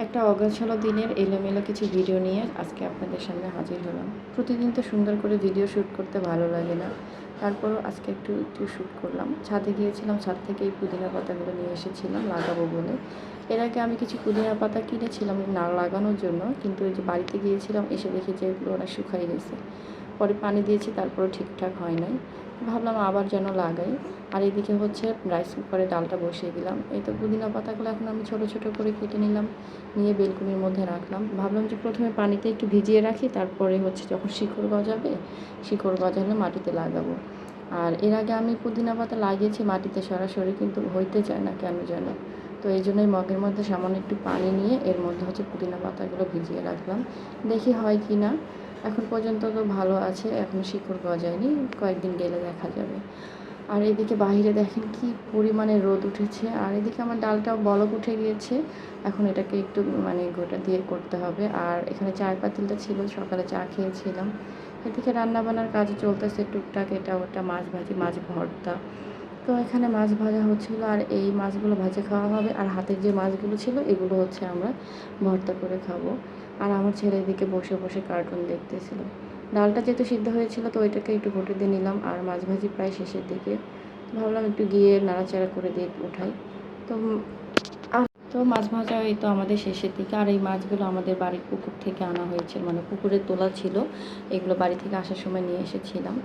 একটা অগোছালো দিনের এলোমেলো কিছু ভিডিও নিয়ে আজকে আপনাদের সামনে হাজির হলাম। প্রতিদিন তো সুন্দর করে ভিডিও শ্যুট করতে ভালো লাগে না, তারপরও আজকে একটু একটু শ্যুট করলাম। ছাদে গিয়েছিলাম, ছাদ থেকে এই পুদিনা পাতাগুলো নিয়ে এসেছিলাম লাগাবো বলে। এর আগে আমি কিছু পুদিনা পাতা কিনেছিলাম না লাগানোর জন্য, কিন্তু ওই যে বাড়িতে গিয়েছিলাম এসে দেখি যে এগুলো অনেক শুকাই গেছে। পরে পানি দিয়েছি, তারপরেও ঠিকঠাক হয় নাই। ভাবলাম আবার যেন লাগাই। আর এদিকে হচ্ছে রাইস কুকারে ডালটা বসিয়ে দিলাম। এই তো পুদিনা পাতাগুলো এখন আমি ছোটো ছোটো করে কেটে নিলাম, নিয়ে বেলকুনির মধ্যে রাখলাম। ভাবলাম যে প্রথমে পানিতে একটু ভিজিয়ে রাখি, তারপরে হচ্ছে যখন শিকড় গজাবে, শিকড় গজালে মাটিতে লাগাবো। আর এর আগে আমি পুদিনা পাতা লাগিয়েছি মাটিতে সরাসরি, কিন্তু হইতে চায় না কেন যেন। তো এই জন্যই মগের মধ্যে সামান্য একটু পানি নিয়ে এর মধ্যে হচ্ছে পুদিনা পাতাগুলো ভিজিয়ে রাখলাম, দেখি হয় কি না। এখন পর্যন্ত তো ভালো আছে, এখন শিকড় গজায়নি, কয়েকদিন গেলে দেখা যাবে। আর এদিকে বাইরে দেখেন কি পরিমাণে রোদ উঠেছে, আর এদিকে আমার ডালটাও বলক উঠে গিয়েছে। এখন এটাকে একটু গোটা দিয়ে করতে হবে। আর এখানে চায়ের পাতিলটা ছিল, সকালে চা খেয়েছিলাম। এদিকে রান্নাবান্নার কাজ চলতেছে টুকটাক, এটা ওটা, মাছ ভাজি, মাছ ভর্তা। তো এখানে মাছ ভাজা হচ্ছিলো, আর এই মাছগুলো ভাজা খাওয়া হবে। আর হাতের যে মাছগুলো ছিল এগুলো হচ্ছে আমরা ভর্তা করে খাবো। আর আমার ছেলে এদিকে বসে বসে কার্টুন দেখতেছিল। ডালটা যেহেতু সিদ্ধ হয়েছিল, তো ওইটাকে একটু ঘুটে দিয়ে নিলাম। আর মাছ ভাজি প্রায় শেষের দিকে, ভাবলাম একটু গিয়ে নাড়াচাড়া করে দিয়ে উঠাই। তো মাছ ভাজা এই তো আমাদের শেষের দিকে। আর এই মাছগুলো আমাদের বাড়ির পুকুর থেকে আনা হয়েছে, মানে পুকুরে তোলা ছিল। এগুলো বাড়ি থেকে আসার সময় নিয়ে এসেছিলাম।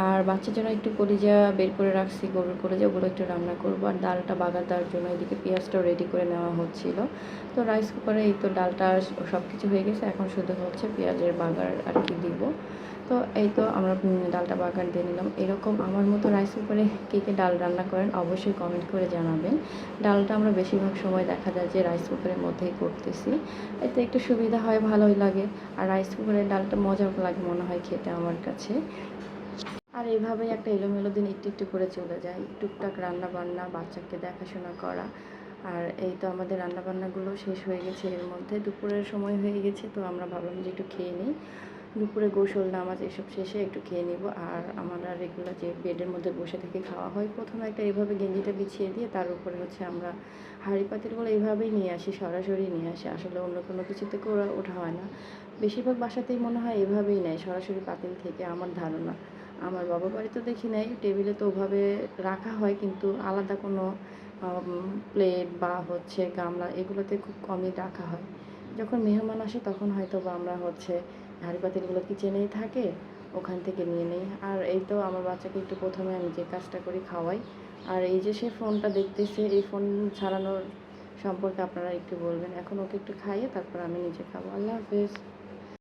আর বাচ্চার জন্য একটু কলিজা বের করে রাখছি, গরুর কলিজা, ওগুলো একটু রান্না করবো। আর ডালটা বাগার দেওয়ার জন্য এদিকে পেঁয়াজটাও রেডি করে নেওয়া হচ্ছিল। তো রাইস কুকারে এই তো ডালটা সব কিছু হয়ে গেছে, এখন শুধু হচ্ছে পেঁয়াজের বাগার আর কি দিব। তো এই তো আমরা ডালটা বাগার দিয়ে নিলাম। এরকম আমার মতো রাইস কুকারে কে কে ডাল রান্না করেন অবশ্যই কমেন্ট করে জানাবেন। ডালটা আমরা বেশিরভাগ সময় দেখা যায় যে রাইস কুকারের মধ্যেই করতেছি, এতে একটু সুবিধা হয়, ভালোই লাগে। আর রাইস কুকারের ডালটা মজাও লাগে মনে হয় খেতে আমার কাছে। আর এইভাবেই একটা এলোমেলো দিন একটু একটু করে চলে যায়, টুকটাক রান্না বান্না, বাচ্চাকে দেখাশোনা করা। আর এই তো আমাদের রান্নাবান্নাগুলো শেষ হয়ে গেছে, এর মধ্যে দুপুরের সময় হয়ে গেছে। তো আমরা ভাবলাম যে একটু খেয়ে নিই, দুপুরে গোসল নামাজ এসব শেষে একটু খেয়ে নিব। আর আমরা রেগুলার যে বেডের মধ্যে বসে থেকে খাওয়া হয়, প্রথমে একটা এইভাবে গেঞ্জিটা বিছিয়ে দিয়ে তার উপরে হচ্ছে আমরা হাঁড়ি পাতিলগুলো এইভাবেই নিয়ে আসি, সরাসরি নিয়ে আসি। আসলে অন্য কোনো কিছুতে করে ওঠা হয় না, বেশিরভাগ বাসাতেই মনে হয় এভাবেই নেয়, সরাসরি পাতিল থেকে, আমার ধারণা। আমার বাবার বাড়িতে দেখি নাই, টেবিলে তো ওভাবে রাখা হয়, কিন্তু আলাদা কোনো প্লেট বা হচ্ছে গামলা এগুলোতে খুব কমই রাখা হয়। যখন মেহমান আসে তখন হয়তো বা আমরা হচ্ছে হাঁড়ি পাতিলগুলো কিচেনেই থাকে, ওখান থেকে নিয়ে নিই। আর এই তো আমার বাচ্চাকে একটু প্রথমে আমি যে কাজটা করি খাওয়াই। আর এই যে সে ফোনটা দেখতেছে, এই ফোন ছাড়ানোর সম্পর্কে আপনারা একটু বলবেন। এখন ওকে একটু খাইয়ে তারপর আমি নিজে খাবো। আল্লাহ হাফেজ।